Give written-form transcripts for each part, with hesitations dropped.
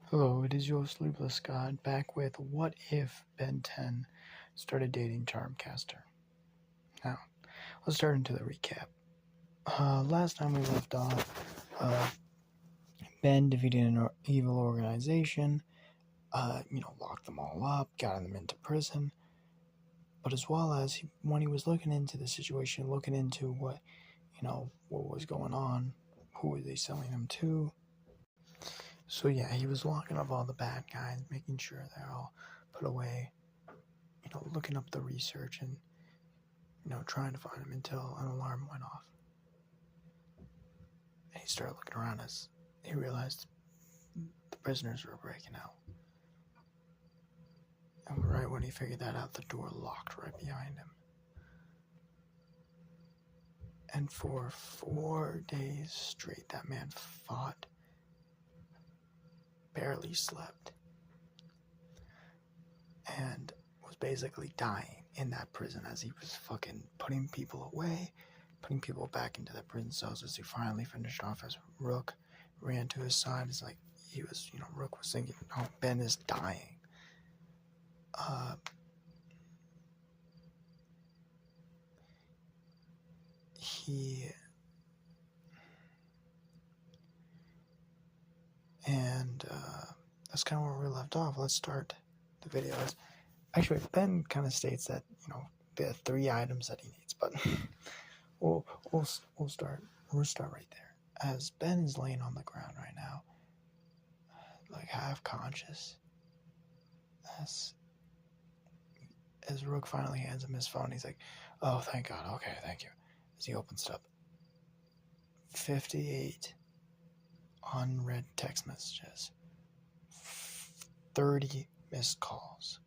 Hello, it is your sleepless god back with What If Ben 10 started dating Charmcaster. Now, let's start into the recap. Last time we left off, Ben defeated an evil organization, locked them all up, got them into prison, but as well as when he was looking into the situation, looking into what was going on, who were they selling them to. So yeah, he was locking up all the bad guys, making sure they're all put away, looking up the research and, trying to find them until an alarm went off. And he started looking around as he realized the prisoners were breaking out. And right when he figured that out, the door locked right behind him. And for 4 days straight, that man fought, barely slept, and was basically dying in that prison as he was fucking putting people away, putting people back into their prison cells as he finally finished off as Rook ran to his side. It's like he was, Rook was thinking, oh, Ben is dying. That's kind of where we left off. Let's start the video. Actually, Ben kind of states that, there are 3 items that he needs, but we'll start right there. As Ben is laying on the ground right now, like half conscious, as Rook finally hands him his phone, he's like, oh, thank God, okay, thank you. As he opens it up, 58 unread text messages, 30 missed calls.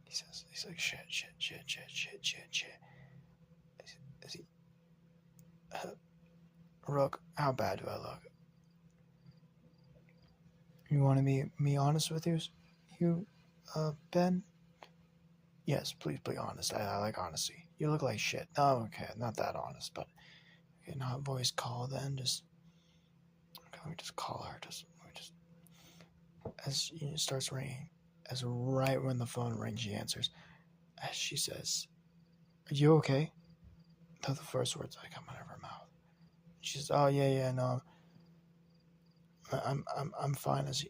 He's like, shit. Is he, Rook, how bad do I look? You want to be honest with you, Ben? Yes, please be honest. I like honesty. You look like shit. Oh, okay, not that honest, but okay, not voice call then. Let me just call her. As it starts ringing, as right when the phone rings, she answers. As she says, "Are you okay?" They're the first words that come out of her mouth. She says, "Oh yeah, no, I'm fine." As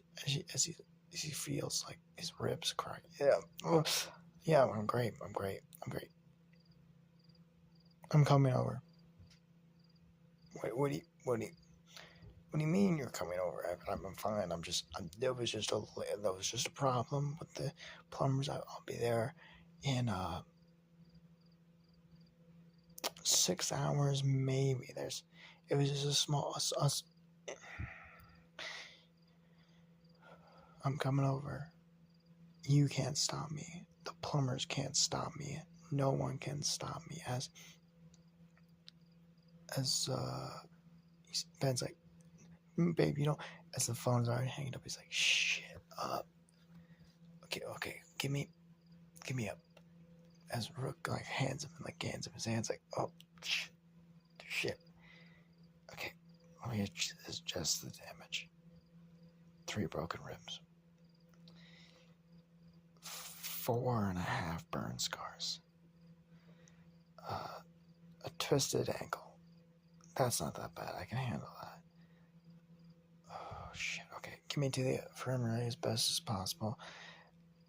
he feels like his ribs crack. Yeah, oh, yeah, I'm great. I'm coming over. Wait, what do you mean you're coming over? I'm fine. There was just a problem with the plumbers. I'll be there in 6 hours, maybe. It was just a small. I'm coming over. You can't stop me. The plumbers can't stop me. No one can stop me. As Ben's like, babe, as the phone's already hanging up, he's like, shit up. Okay, give me up. As Rook hands him his hands like, oh shit. Okay, let me adjust the damage. 3 broken ribs, 4.5 burn scars, a twisted ankle. That's not that bad. I can handle that. Oh shit. Okay, get me to the infirmary as best as possible.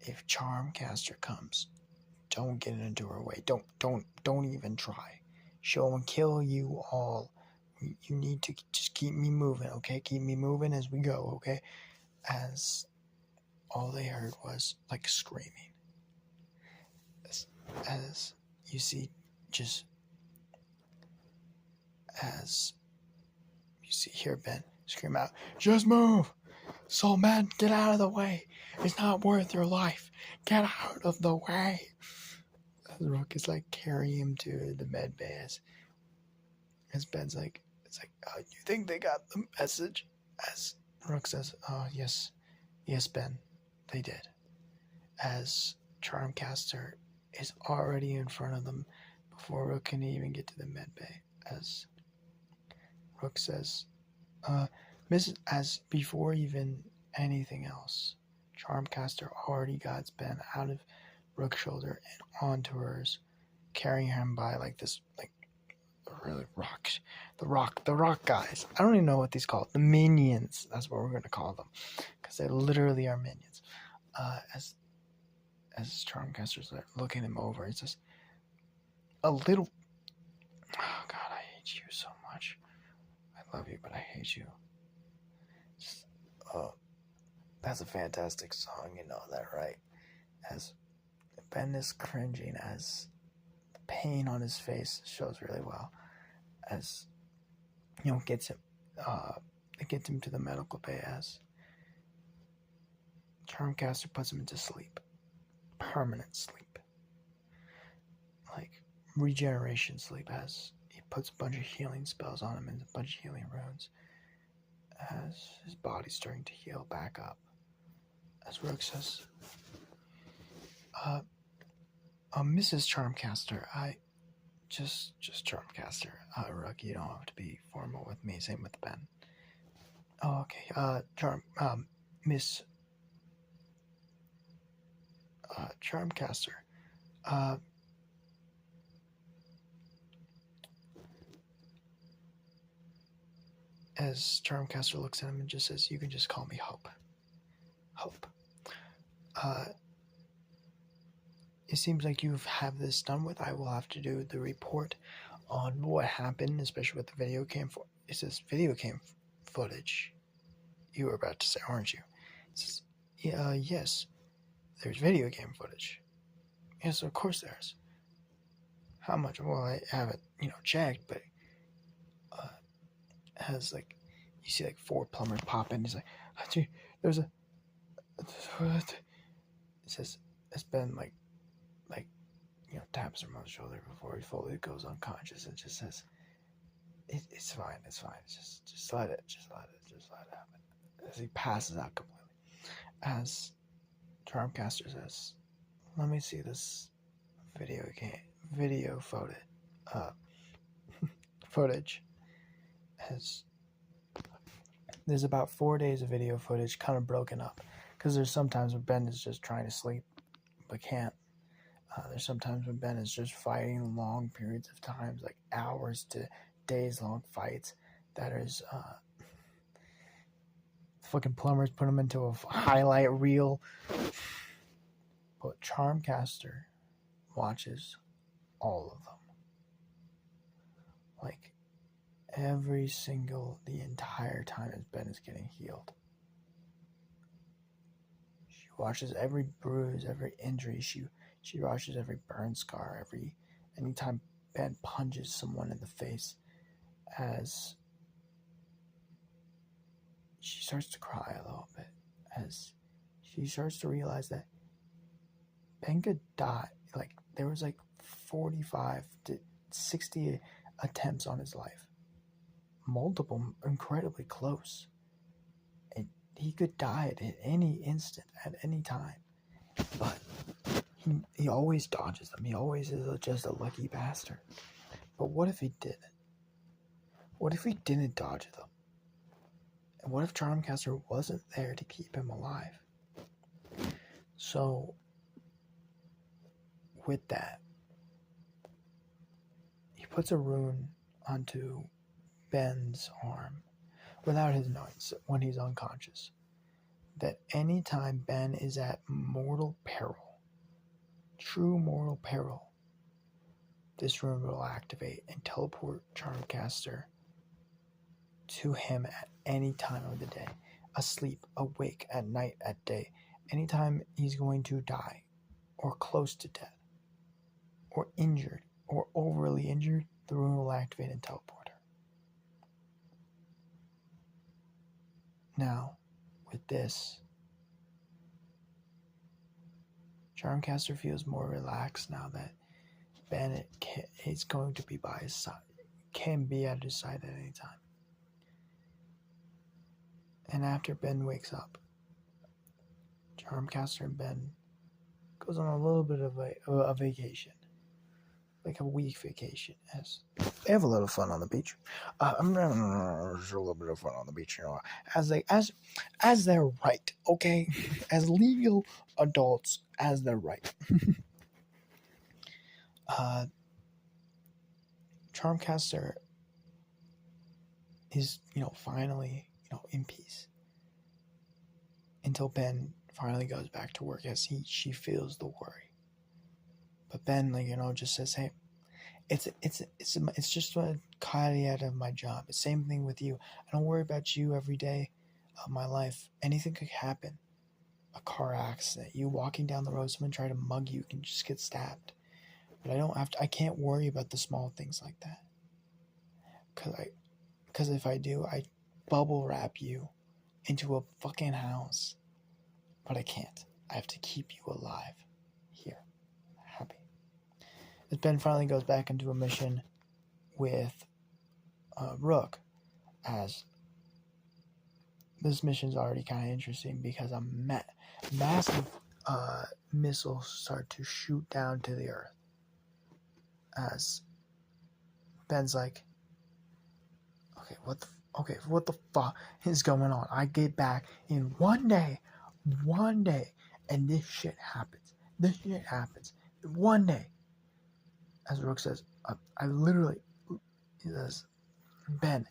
If Charmcaster comes, don't get into her way. Don't even try. She'll kill you all. You need to just keep me moving, okay? Keep me moving as we go, okay? As all they heard was screaming. As you see, hear Ben scream out, just move! Soul man, get out of the way! It's not worth your life! Get out of the way! As Rook is carrying him to the med bay as Ben's you think they got the message? As Rook says, oh yes, Ben, they did. As Charmcaster is already in front of them before Rook can even get to the med bay. As Rook says, as before even anything else. Charmcaster already got Ben out of Rook's shoulder and onto hers, carrying him by like this, like really the rock guys. I don't even know what these called. The minions. That's what we're gonna call them, because they literally are minions. As Charmcasters are looking him over, it's just a little. Oh God, I hate you so much. I love you, but I hate you. Just, that's a fantastic song, you know that, right? As Ben is cringing, as the pain on his face shows really well, as gets him, it gets him to the medical bay. As Charmcaster puts him into sleep, permanent sleep, like regeneration sleep. As he puts a bunch of healing spells on him and a bunch of healing runes, as his body's starting to heal back up. As Rook says, Mrs. Charmcaster, just Charmcaster. Rook, you don't have to be formal with me. Same with Ben. Oh, okay. Miss Charmcaster. As Charmcaster looks at him and just says, "You can just call me Hope." Hope. It seems like you have this done with. I will have to do the report on what happened, especially with the video cam. It says video cam footage. You were about to say, aren't you? It says, yes, there's video game footage. Yes, of course there's. How much? Well, I haven't, checked, but has like, you see like 4 plumbers pop in. He's like, there's a. It says it's been like taps him on the shoulder before he fully goes unconscious and just says, it's fine, it's just let it happen. As he passes out completely. As Charmcaster says, let me see this video footage. As there's about 4 days of video footage kind of broken up, because there's sometimes when Ben is just trying to sleep but can't. There's sometimes when Ben is just fighting long periods of times, like hours to days long fights. That is, fucking plumbers put him into a highlight reel. But Charmcaster watches all of them. Like, the entire time as Ben is getting healed. She watches every bruise, every injury. She watches every burn scar, anytime Ben punches someone in the face, as she starts to cry a little bit, as she starts to realize that Ben could die. Like, there was like 45 to 60 attempts on his life. Multiple, incredibly close. And he could die at any instant, at any time. But he always dodges them. He always is just a lucky bastard. But what if he didn't? What if he didn't dodge them? And what if Charmcaster wasn't there to keep him alive? So, with that, he puts a rune onto Ben's arm without his knowing, when he's unconscious, that anytime Ben is at mortal peril, true mortal peril, this rune will activate and teleport Charmcaster to him at any time of the day, asleep, awake, at night, at day. Anytime he's going to die, or close to death, or injured, or overly injured, the rune will activate and teleport her. Now, with this, Charmcaster feels more relaxed now that Ben is going to be by his side, can be at his side at any time. And after Ben wakes up, Charmcaster and Ben goes on a little bit of a vacation. like a week vacation. As they have a little fun on the beach. I'm just a little bit of fun on the beach, as they're right, okay, as legal adults as they're right. Charmcaster is finally in peace until Ben finally goes back to work as she feels the worry. But Ben, just says, "Hey, it's just a caveat of my job. The same thing with you. I don't worry about you every day of my life. Anything could happen. A car accident, you walking down the road, someone try to mug you, can just get stabbed. But I can't worry about the small things like that. Because if I do, I bubble wrap you into a fucking house. But I can't. I have to keep you alive here, happy." As Ben finally goes back into a mission with Rook, as this mission's already kind of interesting because a massive missiles start to shoot down to the earth. As Ben's like, what the fuck is going on? I get back in one day, and this shit happens. One day. As Rook says, he says, "Ben,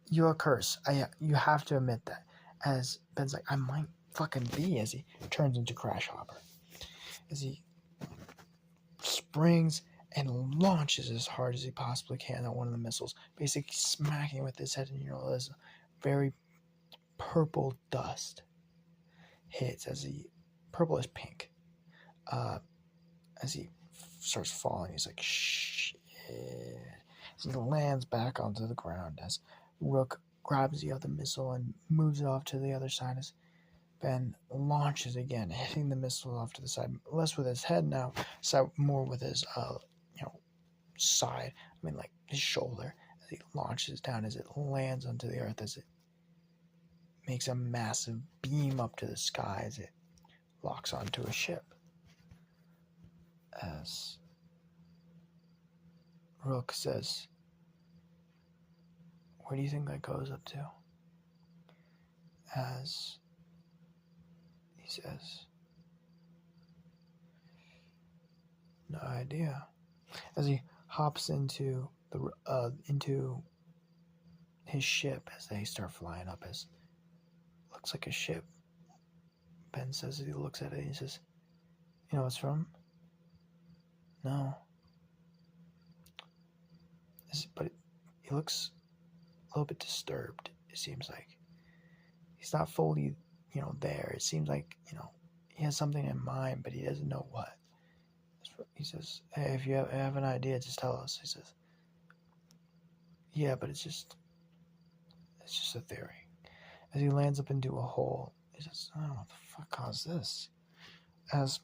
you're a curse. You have to admit that." As Ben's like, "I might fucking be," as he turns into Crash Hopper. As he springs and launches as hard as he possibly can at one of the missiles, basically smacking with his head, and this very purple dust hits as he purplish pink. As he starts falling, he's like, "Shit." As he lands back onto the ground, as Rook grabs the other missile and moves it off to the other side, as Ben launches again, hitting the missile off to the side, less with his head now, more with his side. Like his shoulder, as he launches down, as it lands onto the earth, as it makes a massive beam up to the sky, as it locks onto a ship. As Rook says, "Where do you think that goes up to?" As he says, "No idea." As he hops into his ship, as they start flying up, as looks like a ship. Ben says, as he looks at it, he says, "You know what it's from?" "No." But he looks a little bit disturbed. It seems like he's not fully, there. It seems like, he has something in mind, but he doesn't know what. He says, "Hey, if you have an idea, just tell us." He says, "Yeah, but it's just a theory." As he lands up into a hole, he says, "I don't know what the fuck caused this." As,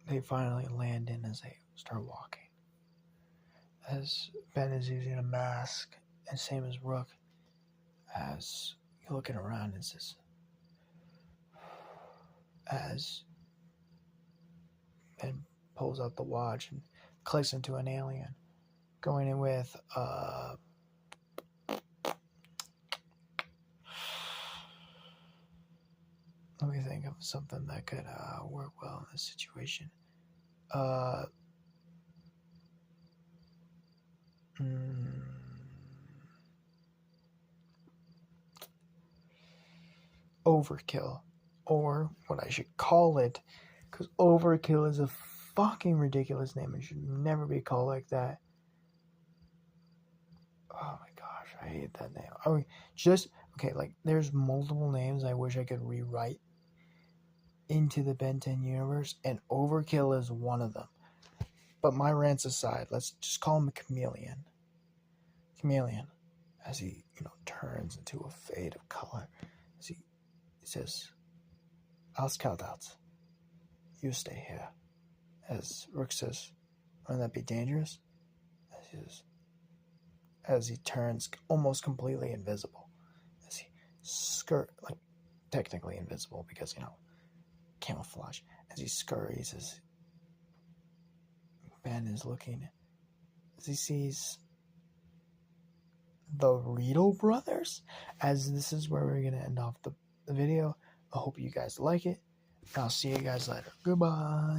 they finally land in, as they start walking. As Ben is using a mask, and same as Rook, as you're looking around, and says, as Ben pulls out the watch and clicks into an alien, going in with let me think of something that could work well in this situation. Overkill, or what I should call it, because Overkill is a fucking ridiculous name. It should never be called like that. Oh my gosh, I hate that name. There's multiple names I wish I could rewrite into the Ben 10 universe, and Overkill is one of them. But my rants aside, let's just call him a chameleon. Chameleon, as he, turns into a fade of color. As he says, "I'll scout out. You stay here." As Rook says, "Wouldn't that be dangerous?" As he turns almost completely invisible. As he technically invisible because, camouflage. As he scurries, as Ben is looking as he sees the Riedel brothers. As this is where we're going to end off the video. I hope you guys like it. I'll see you guys later. Goodbye.